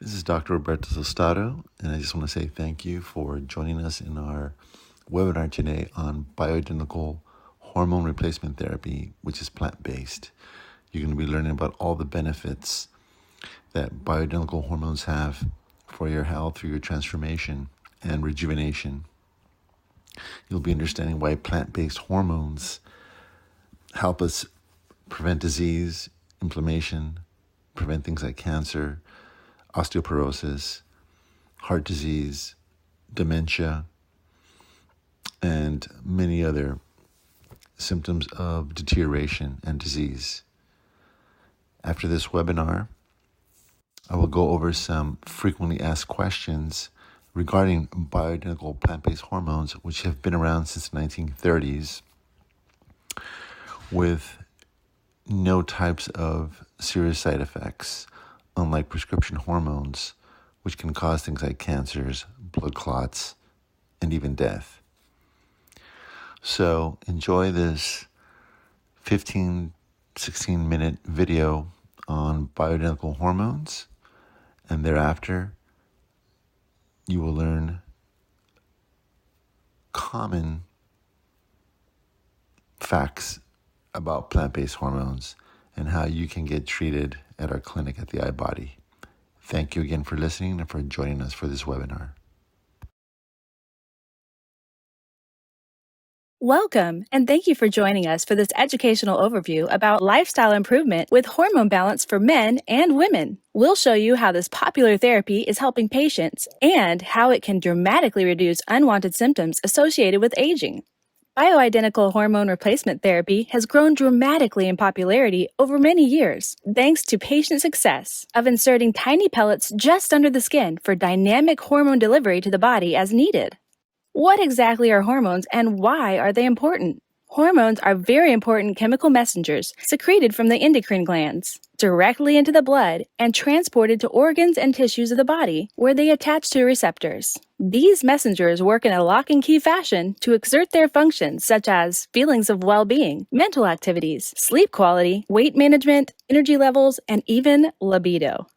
This is Dr. Roberto Tostado, and I just want to say thank you for joining us in our webinar today on bioidentical hormone replacement therapy, which is plant-based. You're going to be learning about all the benefits that bioidentical hormones have for your health, for your transformation and rejuvenation. You'll be understanding why plant-based hormones help us prevent disease, inflammation, prevent things like cancer, osteoporosis, heart disease, dementia, and many other symptoms of deterioration and disease. After this webinar, I will go over some frequently asked questions regarding bioidentical plant-based hormones, which have been around since the 1930s, with no types of serious side effects, unlike prescription hormones, which can cause things like cancers, blood clots, and even death. So enjoy this 16 minute video on bioidentical hormones, and thereafter you will learn common facts about plant-based hormones and how you can get treated at our clinic at the iBody. Thank you again for listening and for joining us for this webinar. Welcome, and thank you for joining us for this educational overview about lifestyle improvement with hormone balance for men and women. We'll show you how this popular therapy is helping patients and how it can dramatically reduce unwanted symptoms associated with aging. Bioidentical hormone replacement therapy has grown dramatically in popularity over many years, thanks to patient success of inserting tiny pellets just under the skin for dynamic hormone delivery to the body as needed. What exactly are hormones and why are they important? Hormones are very important chemical messengers secreted from the endocrine glands, directly into the blood, and transported to organs and tissues of the body, where they attach to receptors. These messengers work in a lock and key fashion to exert their functions such as feelings of well-being, mental activities, sleep quality, weight management, energy levels, and even libido.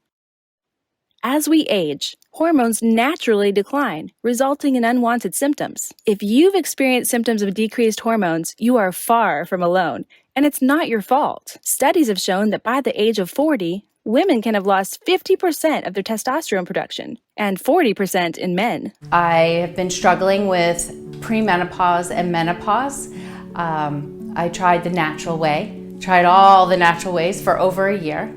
As we age, hormones naturally decline, resulting in unwanted symptoms. If you've experienced symptoms of decreased hormones, you are far from alone, and it's not your fault. Studies have shown that by the age of 40, women can have lost 50% of their testosterone production, and 40% in men. I have been struggling with premenopause and menopause. I tried the natural way, tried all the natural ways for over a year.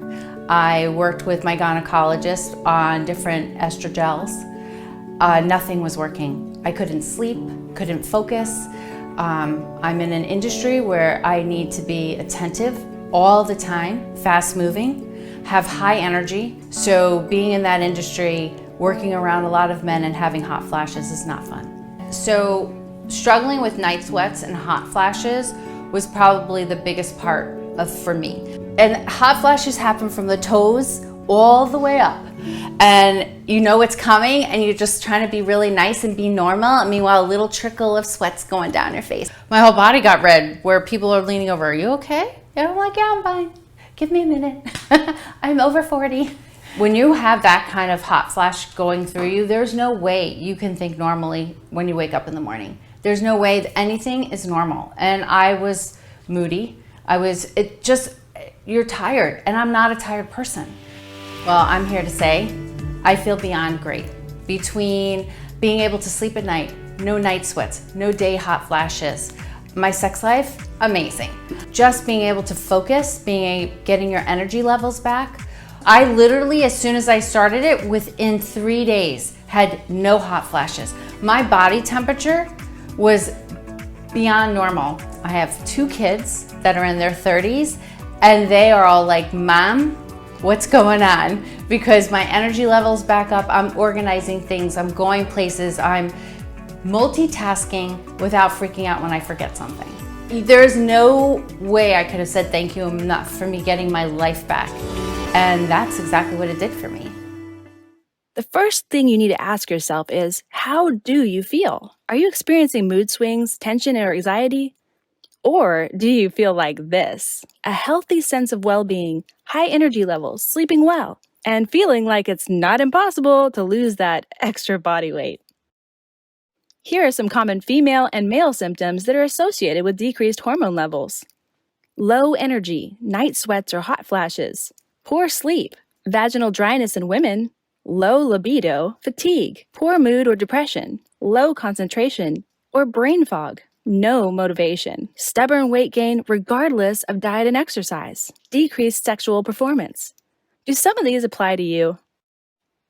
I worked with my gynecologist on different estrogels. Nothing was working. I couldn't sleep, couldn't focus. I'm in an industry where I need to be attentive all the time, fast moving, have high energy. So being in that industry, working around a lot of men and having hot flashes is not fun. So struggling with night sweats and hot flashes was probably the biggest part for me. And hot flashes happen from the toes all the way up. And you know it's coming and you're just trying to be really nice and be normal. And meanwhile, a little trickle of sweat's going down your face. My whole body got red where people are leaning over, "Are you okay?" And I'm like, "Yeah, I'm fine. Give me a minute. I'm over 40. When you have that kind of hot flash going through you, there's no way you can think normally when you wake up in the morning. There's no way that anything is normal. And I was moody. You're tired, and I'm not a tired person. Well, I'm here to say, I feel beyond great. Between being able to sleep at night, no night sweats, no day hot flashes, my sex life, amazing. Just being able to focus, getting your energy levels back. I literally, as soon as I started it, within 3 days, had no hot flashes. My body temperature was beyond normal. I have 2 kids that are in their 30s, and they are all like, "Mom, what's going on?" Because my energy level's back up, I'm organizing things, I'm going places, I'm multitasking without freaking out when I forget something. There's no way I could have said thank you enough for me getting my life back. And that's exactly what it did for me. The first thing you need to ask yourself is, how do you feel? Are you experiencing mood swings, tension, or anxiety? Or do you feel like this? A healthy sense of well-being, high energy levels, sleeping well, and feeling like it's not impossible to lose that extra body weight. Here are some common female and male symptoms that are associated with decreased hormone levels. Low energy, night sweats or hot flashes, poor sleep, vaginal dryness in women, low libido, fatigue, poor mood or depression, low concentration, or brain fog, no motivation, stubborn weight gain regardless of diet and exercise, decreased sexual performance. Do some of these apply to you?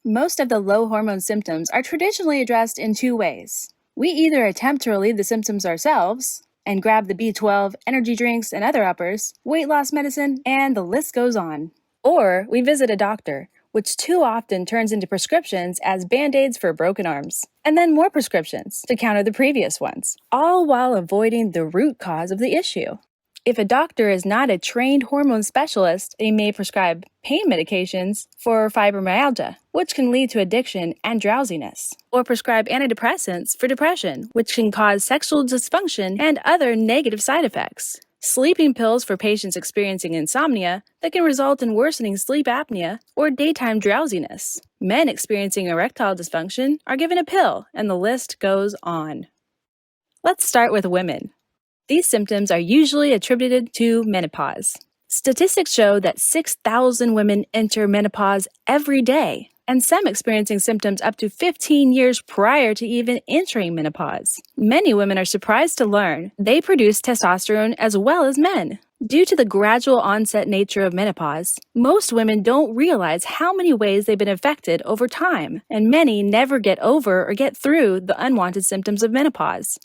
Most of the low hormone symptoms are traditionally addressed in two ways. We either attempt to relieve the symptoms ourselves and grab the B12, energy drinks, and other uppers, weight loss medicine, and the list goes on. Or we visit a doctor, which too often turns into prescriptions as band-aids for broken arms, and then more prescriptions to counter the previous ones, all while avoiding the root cause of the issue. If a doctor is not a trained hormone specialist, they may prescribe pain medications for fibromyalgia, which can lead to addiction and drowsiness, or prescribe antidepressants for depression, which can cause sexual dysfunction and other negative side effects. Sleeping pills for patients experiencing insomnia that can result in worsening sleep apnea or daytime drowsiness. Men experiencing erectile dysfunction are given a pill, and the list goes on. Let's start with women. These symptoms are usually attributed to menopause. Statistics show that 6,000 women enter menopause every day, and some experiencing symptoms up to 15 years prior to even entering menopause. Many women are surprised to learn they produce testosterone as well as men. Due to the gradual onset nature of menopause, most women don't realize how many ways they've been affected over time, and many never get over or get through the unwanted symptoms of menopause.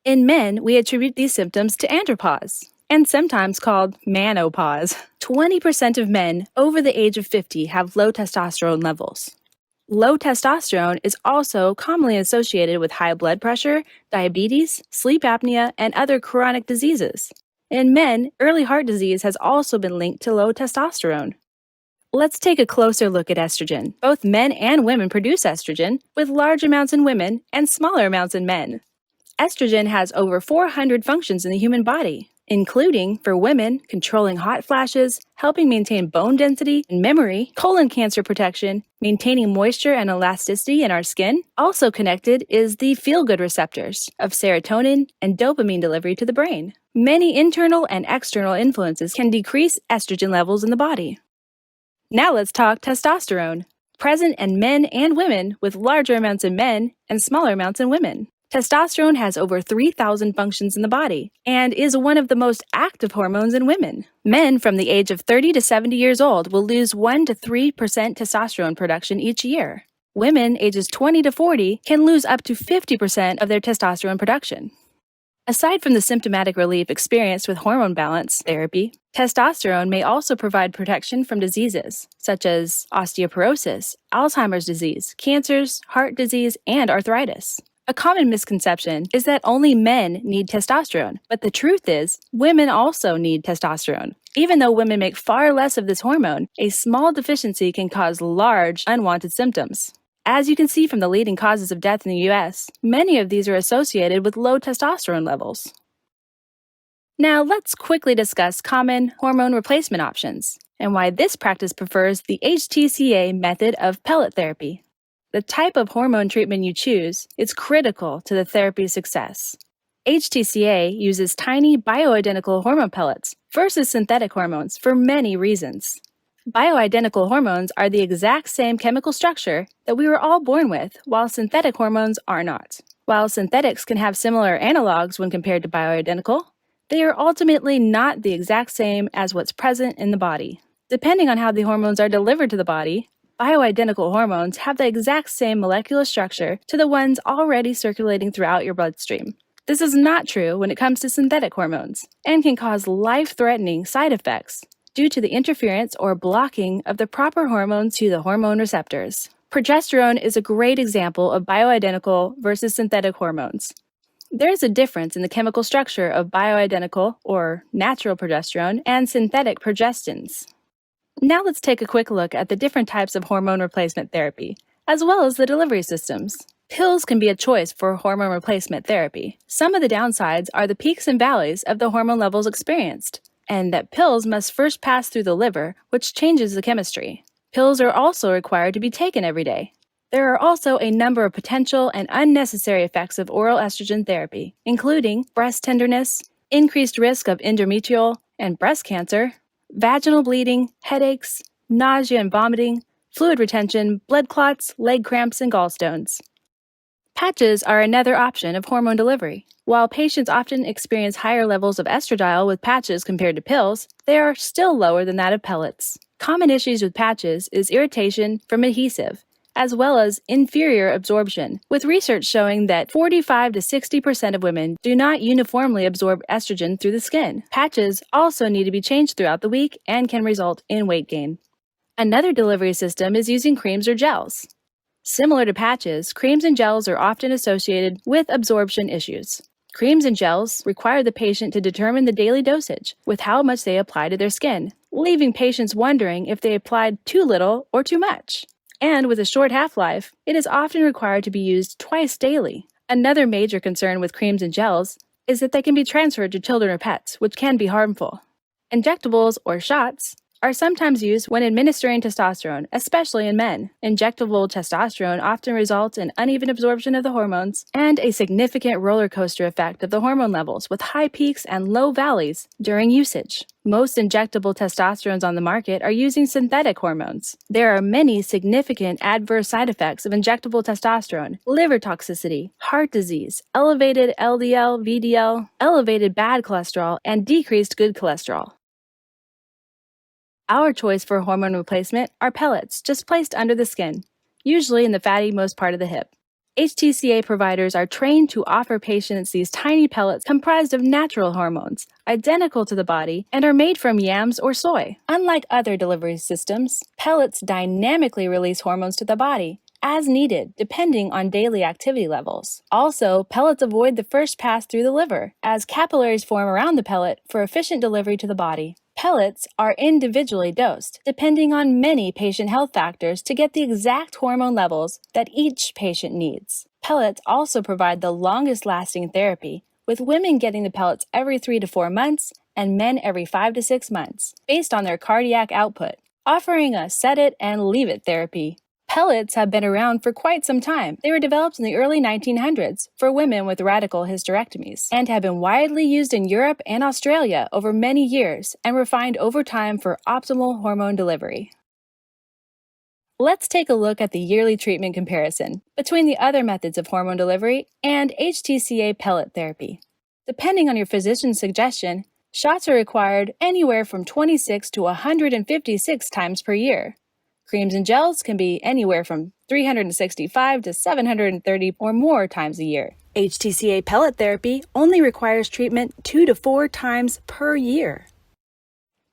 In men, we attribute these symptoms to andropause, and sometimes called manopause. 20% of men over the age of 50 have low testosterone levels. Low testosterone is also commonly associated with high blood pressure, diabetes, sleep apnea, and other chronic diseases. In men, early heart disease has also been linked to low testosterone. Let's take a closer look at estrogen. Both men and women produce estrogen, with large amounts in women and smaller amounts in men. Estrogen has over 400 functions in the human body, including, for women, controlling hot flashes, helping maintain bone density and memory, colon cancer protection, maintaining moisture and elasticity in our skin. Also connected is the feel-good receptors of serotonin and dopamine delivery to the brain. Many internal and external influences can decrease estrogen levels in the body. Now let's talk testosterone, present in men and women with larger amounts in men and smaller amounts in women. Testosterone has over 3,000 functions in the body and is one of the most active hormones in women. Men from the age of 30 to 70 years old will lose 1 to 3% testosterone production each year. Women ages 20 to 40 can lose up to 50% of their testosterone production. Aside from the symptomatic relief experienced with hormone balance therapy, testosterone may also provide protection from diseases such as osteoporosis, Alzheimer's disease, cancers, heart disease, and arthritis. A common misconception is that only men need testosterone, but the truth is, women also need testosterone. Even though women make far less of this hormone, a small deficiency can cause large, unwanted symptoms. As you can see from the leading causes of death in the US, many of these are associated with low testosterone levels. Now let's quickly discuss common hormone replacement options and why this practice prefers the HTCA method of pellet therapy. The type of hormone treatment you choose is critical to the therapy's success. HTCA uses tiny bioidentical hormone pellets versus synthetic hormones for many reasons. Bioidentical hormones are the exact same chemical structure that we were all born with, while synthetic hormones are not. While synthetics can have similar analogs when compared to bioidentical, they are ultimately not the exact same as what's present in the body. Depending on how the hormones are delivered to the body, bioidentical hormones have the exact same molecular structure to the ones already circulating throughout your bloodstream. This is not true when it comes to synthetic hormones and can cause life-threatening side effects due to the interference or blocking of the proper hormone to the hormone receptors. Progesterone is a great example of bioidentical versus synthetic hormones. There is a difference in the chemical structure of bioidentical or natural progesterone and synthetic progestins. Now let's take a quick look at the different types of hormone replacement therapy, as well as the delivery systems. Pills can be a choice for hormone replacement therapy. Some of the downsides are the peaks and valleys of the hormone levels experienced, and that pills must first pass through the liver, which changes the chemistry. Pills are also required to be taken every day. There are also a number of potential and unnecessary effects of oral estrogen therapy, including breast tenderness, increased risk of endometrial and breast cancer, vaginal bleeding, headaches, nausea and vomiting, fluid retention, blood clots, leg cramps, and gallstones. Patches are another option of hormone delivery. While patients often experience higher levels of estradiol with patches compared to pills, they are still lower than that of pellets. Common issues with patches is irritation from adhesive, as well as inferior absorption, with research showing that 45 to 60% of women do not uniformly absorb estrogen through the skin. Patches also need to be changed throughout the week and can result in weight gain. Another delivery system is using creams or gels. Similar to patches, creams and gels are often associated with absorption issues. Creams and gels require the patient to determine the daily dosage with how much they apply to their skin, leaving patients wondering if they applied too little or too much. And with a short half-life, it is often required to be used twice daily. Another major concern with creams and gels is that they can be transferred to children or pets, which can be harmful. Injectables, or shots, are sometimes used when administering testosterone, especially in men. Injectable testosterone often results in uneven absorption of the hormones and a significant roller coaster effect of the hormone levels with high peaks and low valleys during usage. Most injectable testosterones on the market are using synthetic hormones. There are many significant adverse side effects of injectable testosterone: liver toxicity, heart disease, elevated LDL, VDL, elevated bad cholesterol, and decreased good cholesterol. Our choice for hormone replacement are pellets just placed under the skin, usually in the fatty-most part of the hip. HTCA providers are trained to offer patients these tiny pellets comprised of natural hormones, identical to the body, and are made from yams or soy. Unlike other delivery systems, pellets dynamically release hormones to the body, as needed, depending on daily activity levels. Also, pellets avoid the first pass through the liver, as capillaries form around the pellet for efficient delivery to the body. Pellets are individually dosed, depending on many patient health factors to get the exact hormone levels that each patient needs. Pellets also provide the longest-lasting therapy, with women getting the pellets every 3 to 4 months and men every 5 to 6 months, based on their cardiac output, offering a set-it-and-leave-it therapy. Pellets have been around for quite some time. They were developed in the early 1900s for women with radical hysterectomies and have been widely used in Europe and Australia over many years and refined over time for optimal hormone delivery. Let's take a look at the yearly treatment comparison between the other methods of hormone delivery and HTCA pellet therapy. Depending on your physician's suggestion, shots are required anywhere from 26 to 156 times per year. Creams and gels can be anywhere from 365 to 730 or more times a year. HTCA pellet therapy only requires treatment 2 to 4 times per year.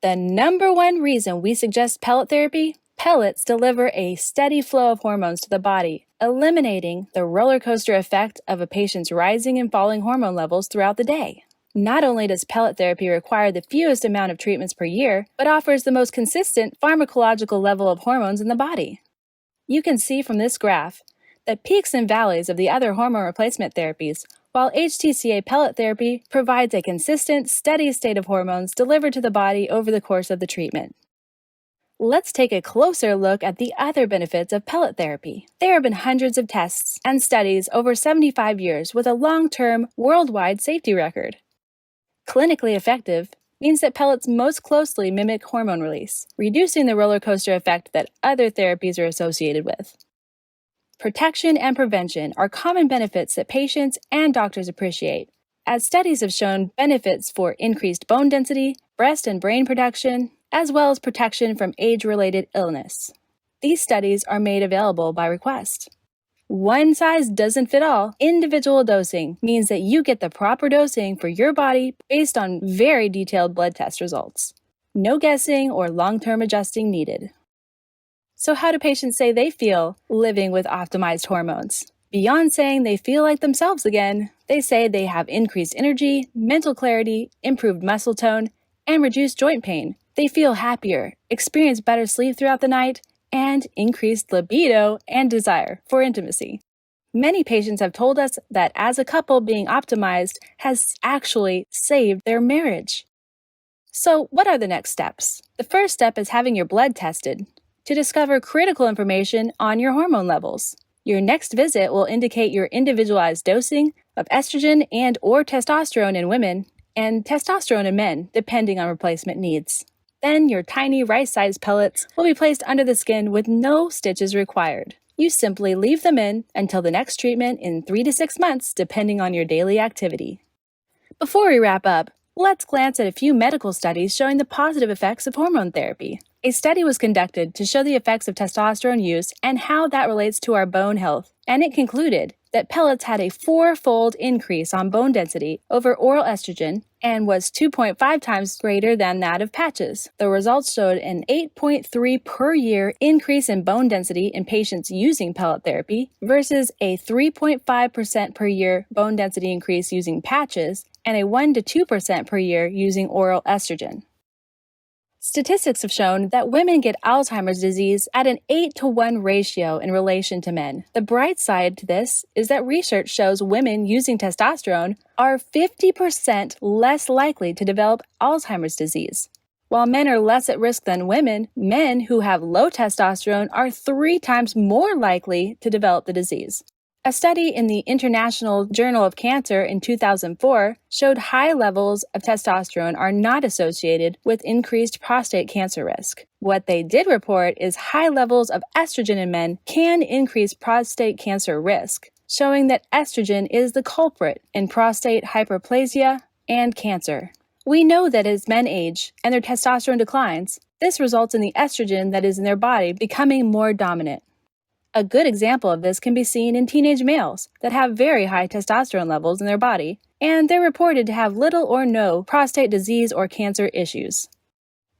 The number one reason we suggest pellet therapy: pellets deliver a steady flow of hormones to the body, eliminating the roller coaster effect of a patient's rising and falling hormone levels throughout the day. Not only does pellet therapy require the fewest amount of treatments per year, but offers the most consistent pharmacological level of hormones in the body. You can see from this graph the peaks and valleys of the other hormone replacement therapies, while HTCA pellet therapy provides a consistent, steady state of hormones delivered to the body over the course of the treatment. Let's take a closer look at the other benefits of pellet therapy. There have been hundreds of tests and studies over 75 years with a long-term, worldwide safety record. Clinically effective means that pellets most closely mimic hormone release, reducing the roller coaster effect that other therapies are associated with. Protection and prevention are common benefits that patients and doctors appreciate, as studies have shown benefits for increased bone density, breast and brain production, as well as protection from age-related illness. These studies are made available by request. One size doesn't fit all. Individual dosing means that you get the proper dosing for your body based on very detailed blood test results. No guessing or long-term adjusting needed. So how do patients say they feel living with optimized hormones? Beyond saying they feel like themselves again, they say they have increased energy, mental clarity, improved muscle tone, and reduced joint pain. They feel happier, experience better sleep throughout the night, and increased libido and desire for intimacy. Many patients have told us that as a couple, being optimized has actually saved their marriage. So what are the next steps? The first step is having your blood tested to discover critical information on your hormone levels. Your next visit will indicate your individualized dosing of estrogen and/or testosterone in women and testosterone in men, depending on replacement needs. Then your tiny rice-sized pellets will be placed under the skin with no stitches required. You simply leave them in until the next treatment in 3 to 6 months, depending on your daily activity. Before we wrap up, let's glance at a few medical studies showing the positive effects of hormone therapy. A study was conducted to show the effects of testosterone use and how that relates to our bone health, and it concluded that pellets had a 4-fold increase on bone density over oral estrogen and was 2.5 times greater than that of patches. The results showed an 8.3 per year increase in bone density in patients using pellet therapy versus a 3.5% per year bone density increase using patches and a 1 to 2% per year using oral estrogen. Statistics have shown that women get Alzheimer's disease at an 8-to-1 ratio in relation to men. The bright side to this is that research shows women using testosterone are 50% less likely to develop Alzheimer's disease. While men are less at risk than women, men who have low testosterone are 3 times more likely to develop the disease. A study in the International Journal of Cancer in 2004 showed high levels of testosterone are not associated with increased prostate cancer risk. What they did report is high levels of estrogen in men can increase prostate cancer risk, showing that estrogen is the culprit in prostate hyperplasia and cancer. We know that as men age and their testosterone declines, this results in the estrogen that is in their body becoming more dominant. A good example of this can be seen in teenage males that have very high testosterone levels in their body, and they're reported to have little or no prostate disease or cancer issues.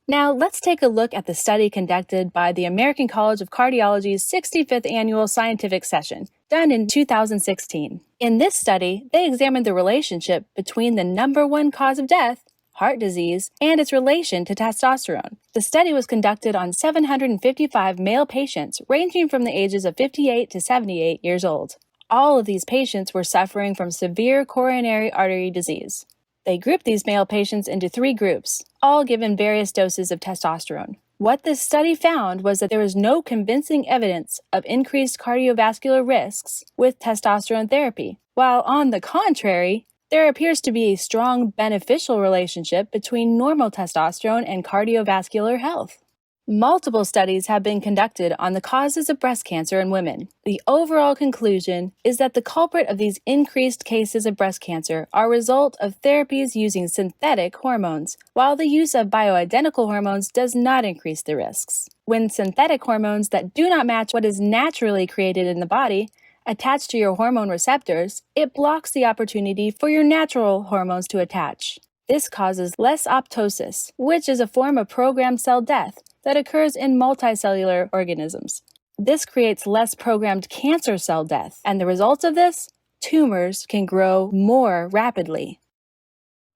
Now, let's take a look at the study conducted by the American College of Cardiology's 65th Annual Scientific Session, done in 2016. In this study, they examined the relationship between the number one cause of death, heart disease, and its relation to testosterone. The study was conducted on 755 male patients ranging from the ages of 58 to 78 years old. All of these patients were suffering from severe coronary artery disease. They grouped these male patients into 3 groups, all given various doses of testosterone. What this study found was that there was no convincing evidence of increased cardiovascular risks with testosterone therapy, while on the contrary, there appears to be a strong beneficial relationship between normal testosterone and cardiovascular health. Multiple studies have been conducted on the causes of breast cancer in women. The overall conclusion is that the culprit of these increased cases of breast cancer are a result of therapies using synthetic hormones, while the use of bioidentical hormones does not increase the risks. When synthetic hormones that do not match what is naturally created in the body attach to your hormone receptors, it blocks the opportunity for your natural hormones to attach. This causes less apoptosis, which is a form of programmed cell death that occurs in multicellular organisms. This creates less programmed cancer cell death, and the result of this? Tumors can grow more rapidly.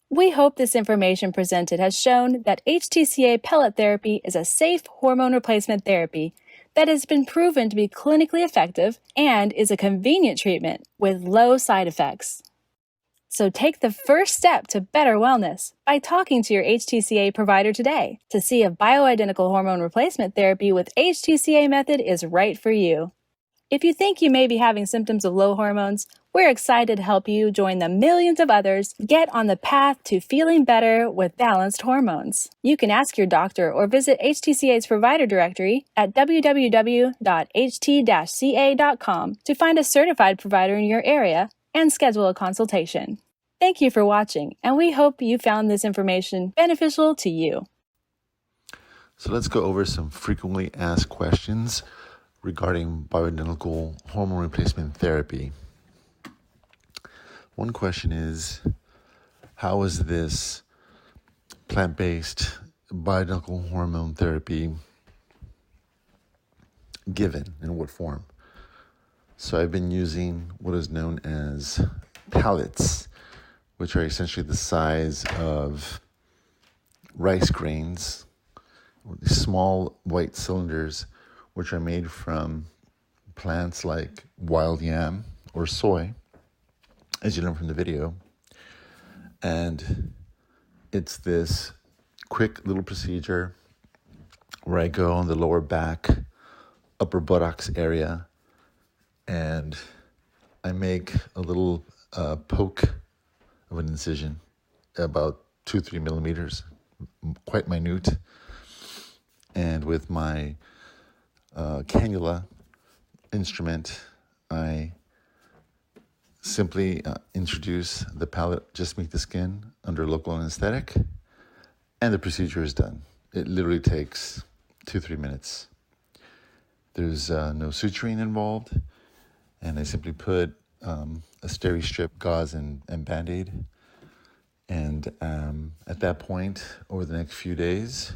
We hope this information presented has shown that HTCA pellet therapy is a safe hormone replacement therapy that has been proven to be clinically effective and is a convenient treatment with low side effects. So take the first step to better wellness by talking to your HTCA provider today to see if bioidentical hormone replacement therapy with HTCA method is right for you. If you think you may be having symptoms of low hormones, we're excited to help you join the millions of others get on the path to feeling better with balanced hormones. You can ask your doctor or visit HTCA's provider directory at www.ht-ca.com to find a certified provider in your area and schedule a consultation. Thank you for watching, and we hope you found this information beneficial to you. So let's go over some frequently asked questions regarding bioidentical hormone replacement therapy. One question is, how is this plant-based bioidentical hormone therapy given? In what form? So I've been using what is known as pellets, which are essentially the size of rice grains, small white cylinders, which are made from plants like wild yam or soy, as you learned from the video. And it's this quick little procedure where I go on the lower back, upper buttocks area, and I make a little poke of an incision, about 2-3 millimeters, quite minute. And with my cannula instrument, I simply introduce the palate, just meet the skin under local anesthetic, and the procedure is done. It literally takes 2-3 minutes. There's no suturing involved, and I simply put a steri strip, gauze, and Band-Aid. And at that point, over the next few days,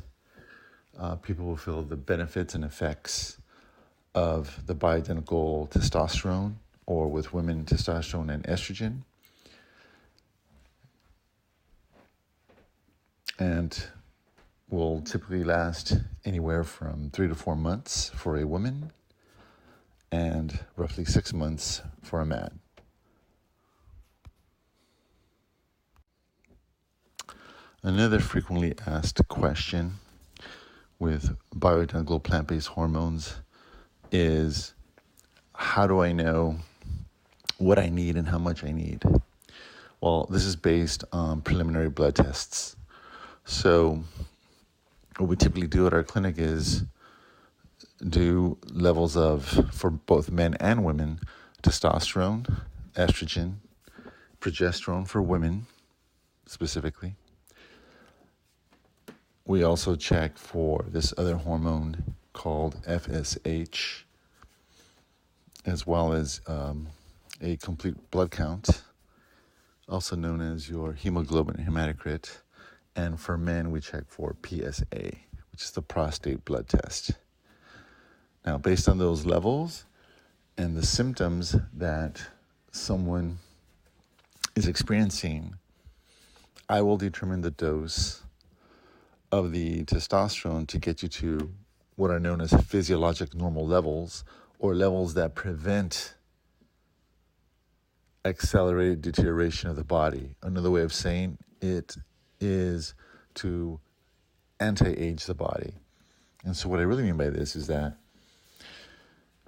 people will feel the benefits and effects of the bioidentical testosterone, or with women, testosterone and estrogen. And will typically last anywhere from 3 to 4 months for a woman and roughly 6 months for a man. Another frequently asked question with bioidentical plant-based hormones is, how do I know what I need and how much I need? Well, this is based on preliminary blood tests. So what we typically do at our clinic is do levels of, for both men and women, testosterone, estrogen, progesterone for women specifically. We also check for this other hormone called FSH, as well as a complete blood count, also known as your hemoglobin hematocrit. And for men, we check for PSA, which is the prostate blood test. Now, based on those levels and the symptoms that someone is experiencing, I will determine the dose of the testosterone to get you to what are known as physiologic normal levels, or levels that prevent accelerated deterioration of the body. Another way of saying it is to anti-age the body. And so what I really mean by this is that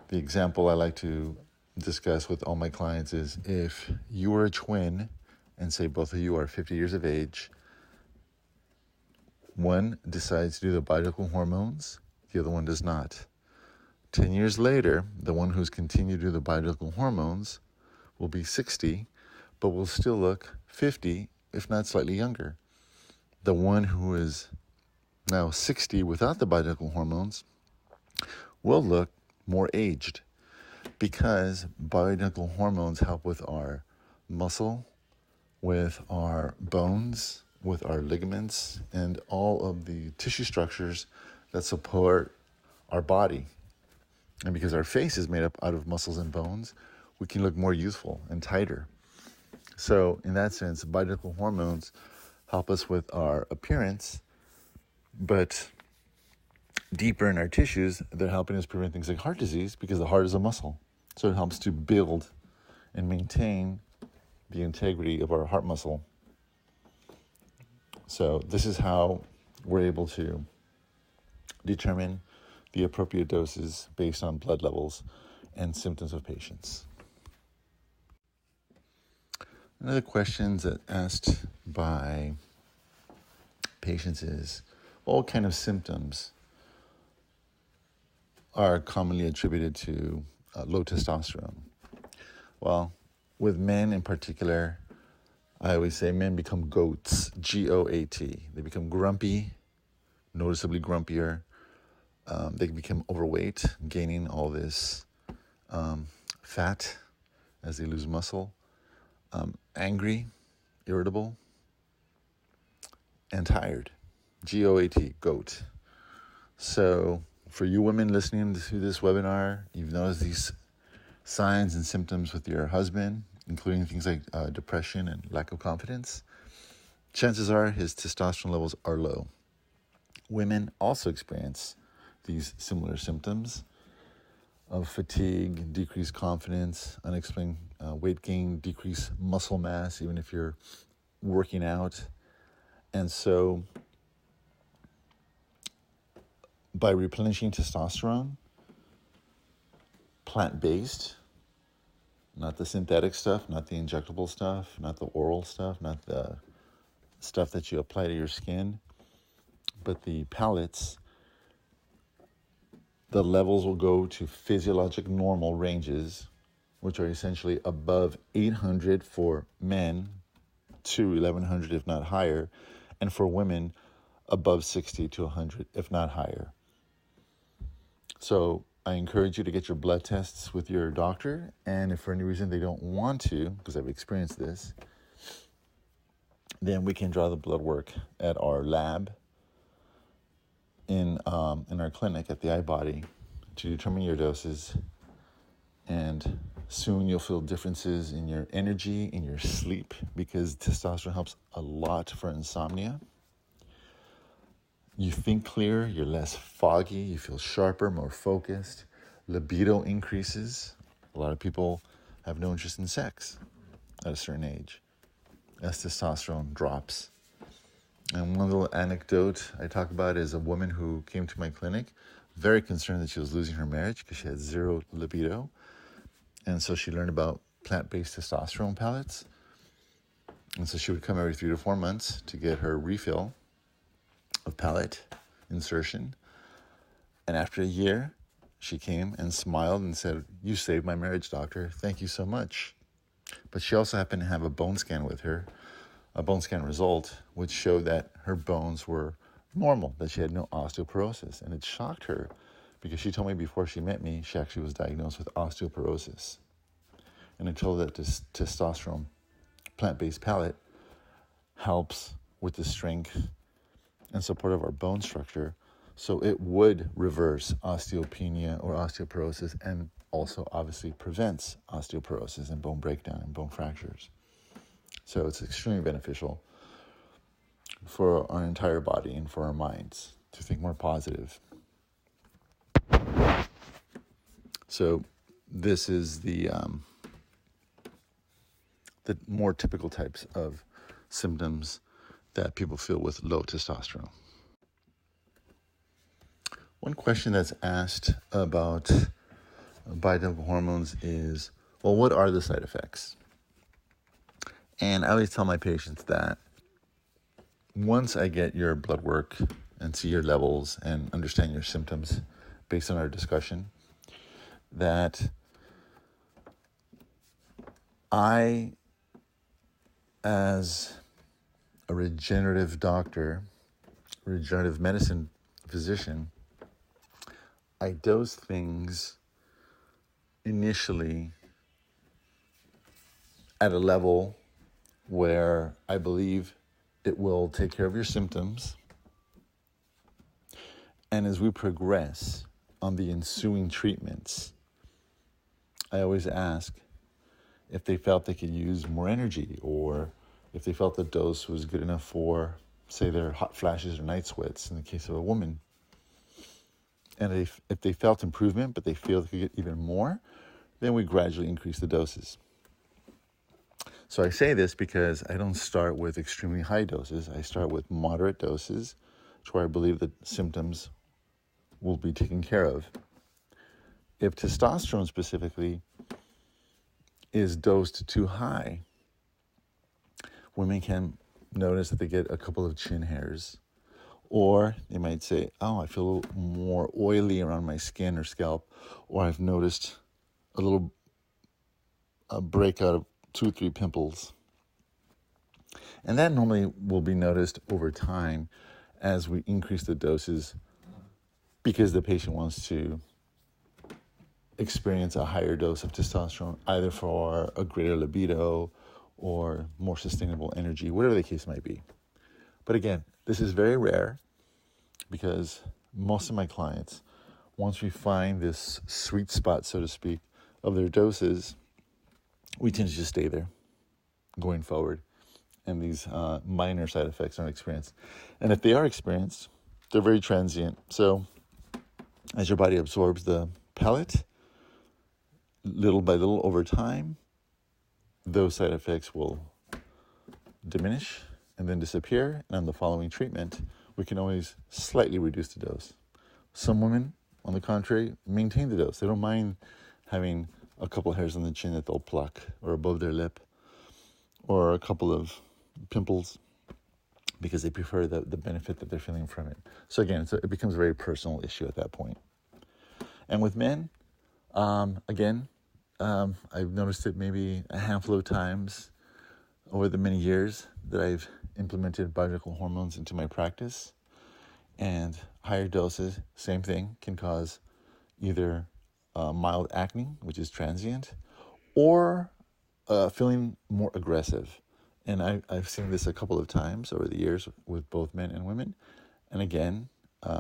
the example I like to discuss with all my clients is, if you were a twin and say both of you are 50 years of age, one decides to do the bioidentical hormones, the other one does not. 10 years later, the one who's continued to do the bioidentical hormones will be 60, but will still look 50, if not slightly younger. The one who is now 60 without the bioidentical hormones will look more aged, because bioidentical hormones help with our muscle, with our bones, with our ligaments, and all of the tissue structures that support our body. And because our face is made up out of muscles and bones, we can look more youthful and tighter. So in that sense, bioidentical hormones help us with our appearance, but deeper in our tissues, they're helping us prevent things like heart disease, because the heart is a muscle. So it helps to build and maintain the integrity of our heart muscle. So this is how we're able to determine the appropriate doses based on blood levels and symptoms of patients. Another question that asked by patients is, what kind of symptoms are commonly attributed to low testosterone? Well, with men in particular, I always say men become goats, G-O-A-T. They become grumpy, noticeably grumpier. They can become overweight, gaining all this fat as they lose muscle. Angry, irritable, and tired. G-O-A-T, goat. So for you women listening to this webinar, you've noticed these signs and symptoms with your husband, including things like depression and lack of confidence. Chances are his testosterone levels are low. Women also experience these similar symptoms of fatigue, decreased confidence, unexplained weight gain, decreased muscle mass, even if you're working out. And so by replenishing testosterone, plant-based, not the synthetic stuff, not the injectable stuff, not the oral stuff, not the stuff that you apply to your skin, but the pellets, the levels will go to physiologic normal ranges, which are essentially above 800 for men to 1100 if not higher, and for women above 60 to 100 if not higher. So I encourage you to get your blood tests with your doctor, and if for any reason they don't want to, because I've experienced this, then we can draw the blood work at our lab in our clinic at the iBody to determine your doses, and soon you'll feel differences in your energy, in your sleep, because testosterone helps a lot for insomnia. You think clearer, you're less foggy, you feel sharper, more focused. Libido increases. A lot of people have no interest in sex at a certain age as testosterone drops. And one little anecdote I talk about is a woman who came to my clinic very concerned that she was losing her marriage because she had zero libido. And so she learned about plant-based testosterone pellets. And so she would come every 3 to 4 months to get her refill of pellet insertion. And after a year, she came and smiled and said, "You saved my marriage, doctor. Thank you so much." But she also happened to have a bone scan with her, a bone scan result, which showed that her bones were normal, that she had no osteoporosis. And it shocked her because she told me before she met me, she actually was diagnosed with osteoporosis. And I told her that this testosterone plant-based pellet helps with the strength and support of our bone structure, so it would reverse osteopenia or osteoporosis, and also obviously prevents osteoporosis and bone breakdown and bone fractures. So it's extremely beneficial for our entire body and for our minds to think more positive. So this is the more typical types of symptoms that people feel with low testosterone. One question that's asked about bioidentical hormones is, well, what are the side effects? And I always tell my patients that once I get your blood work and see your levels and understand your symptoms based on our discussion, that I, as a regenerative doctor, regenerative medicine physician, I dose things initially at a level where I believe it will take care of your symptoms. And as we progress on the ensuing treatments, I always ask if they felt they could use more energy, or if they felt the dose was good enough for, say, their hot flashes or night sweats in the case of a woman. And if they felt improvement, but they feel they could get even more, then we gradually increase the doses. So I say this because I don't start with extremely high doses. I start with moderate doses to where I believe the symptoms will be taken care of. If testosterone specifically is dosed too high, women can notice that they get a couple of chin hairs, or they might say, "Oh, I feel a little more oily around my skin or scalp," or "I've noticed a breakout of 2 or 3 pimples." And that normally will be noticed over time as we increase the doses, because the patient wants to experience a higher dose of testosterone, either for a greater libido or more sustainable energy, whatever the case might be. But again, this is very rare, because most of my clients, once we find this sweet spot, so to speak, of their doses, we tend to just stay there going forward, and these minor side effects aren't experienced. And if they are experienced, they're very transient. So as your body absorbs the pellet, little by little over time, those side effects will diminish and then disappear. And on the following treatment, we can always slightly reduce the dose. Some women, on the contrary, maintain the dose. They don't mind having a couple of hairs on the chin that they'll pluck, or above their lip, or a couple of pimples, because they prefer the benefit that they're feeling from it. So again, it becomes a very personal issue at that point. And with men, I've noticed it maybe a handful of times over the many years that I've implemented bioidentical hormones into my practice. And higher doses, same thing, can cause either mild acne, which is transient, or feeling more aggressive. And I've seen this a couple of times over the years with both men and women. And again,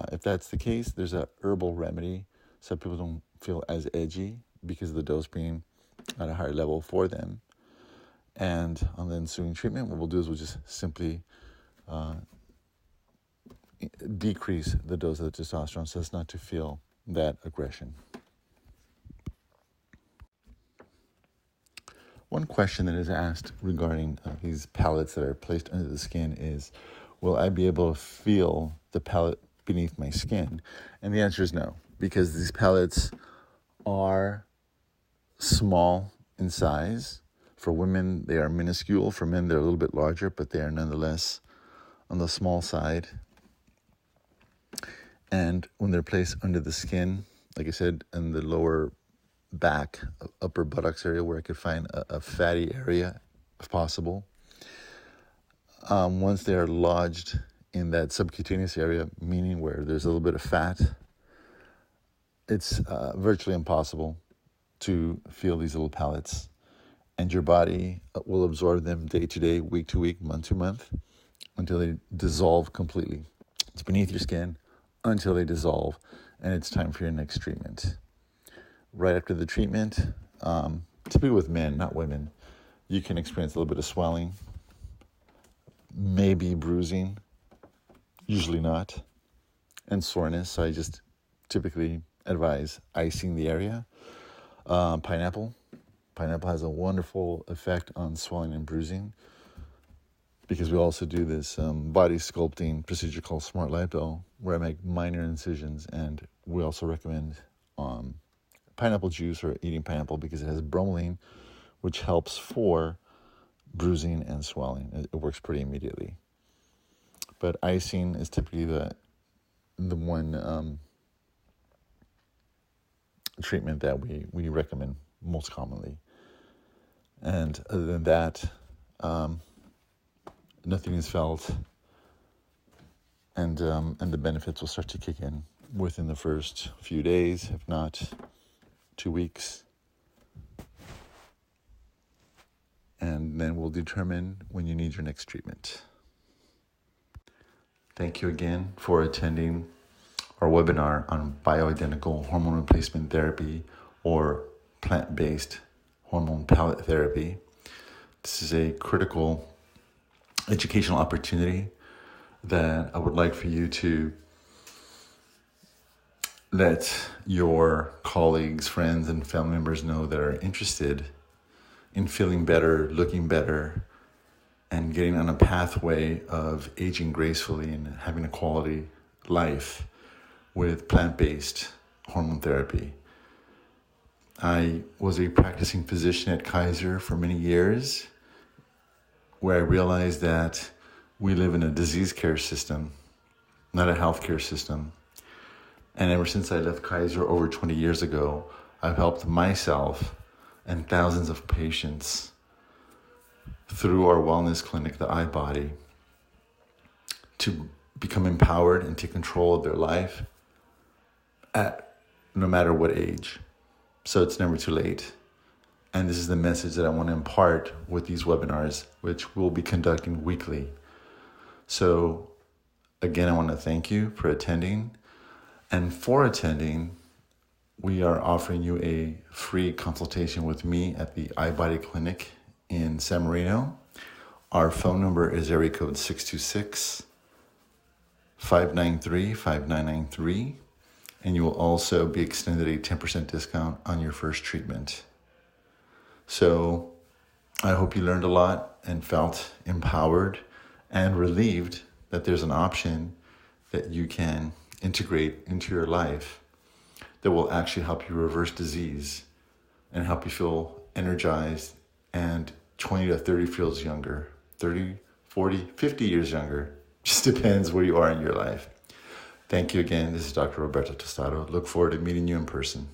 if that's the case, there's a herbal remedy so people don't feel as edgy because of the dose being at a higher level for them. And on the ensuing treatment, what we'll do is we'll just simply decrease the dose of the testosterone so as not to feel that aggression. One question that is asked regarding these pellets that are placed under the skin is, will I be able to feel the pellet beneath my skin? And the answer is no, because these pellets are small in size. For women, they are minuscule. For men, they're a little bit larger, but they are nonetheless on the small side. And when they're placed under the skin, like I said, in the lower back, upper buttocks area where I could find a fatty area, if possible. Once they are lodged in that subcutaneous area, meaning where there's a little bit of fat, it's virtually impossible to feel these little pellets. And your body will absorb them day to day, week to week, month to month, until they dissolve completely. It's beneath your skin until they dissolve, and it's time for your next treatment. Right after the treatment, typically with men, not women, you can experience a little bit of swelling, maybe bruising, usually not, and soreness. So I just typically advise icing the area. Pineapple has a wonderful effect on swelling and bruising, because we also do this body sculpting procedure called Smart Lipo, where I make minor incisions, and we also recommend pineapple juice or eating pineapple because it has bromelain, which helps for bruising and swelling. It works pretty immediately. But icing is typically the one treatment that we recommend most commonly. And other than that, nothing is felt, and the benefits will start to kick in within the first few days, if not 2 weeks. And then we'll determine when you need your next treatment. Thank you again for attending our webinar on bioidentical hormone replacement therapy or plant-based hormone pellet therapy. This is a critical educational opportunity that I would like for you to let your colleagues, friends, and family members know that are interested in feeling better, looking better, and getting on a pathway of aging gracefully and having a quality life with plant-based hormone therapy. I was a practicing physician at Kaiser for many years, where I realized that we live in a disease care system, not a healthcare system. And ever since I left Kaiser over 20 years ago, I've helped myself and thousands of patients through our wellness clinic, the iBody, to become empowered and take control of their life at no matter what age. So it's never too late. And this is the message that I want to impart with these webinars, which we'll be conducting weekly. So again, I want to thank you for attending. And for attending, we are offering you a free consultation with me at the iBody Clinic in San Marino. Our phone number is area code 626-593-5993. And you will also be extended a 10% discount on your first treatment. So I hope you learned a lot and felt empowered and relieved that there's an option that you can integrate into your life that will actually help you reverse disease and help you feel energized and 20 to 30 feels younger, 30, 40, 50 years younger. Just depends where you are in your life. Thank you again. This is Dr. Roberto Tostado. Look forward to meeting you in person.